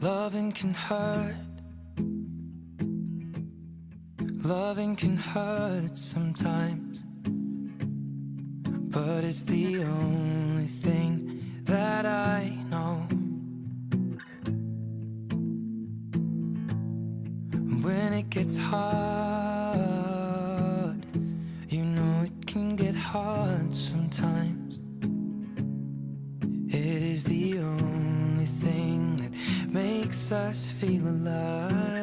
Loving can hurt. Loving can hurt sometimes, but it's the only thing that I know. When it gets hard, you know it can get hard sometimes. It is the only thing that makes us feel alive.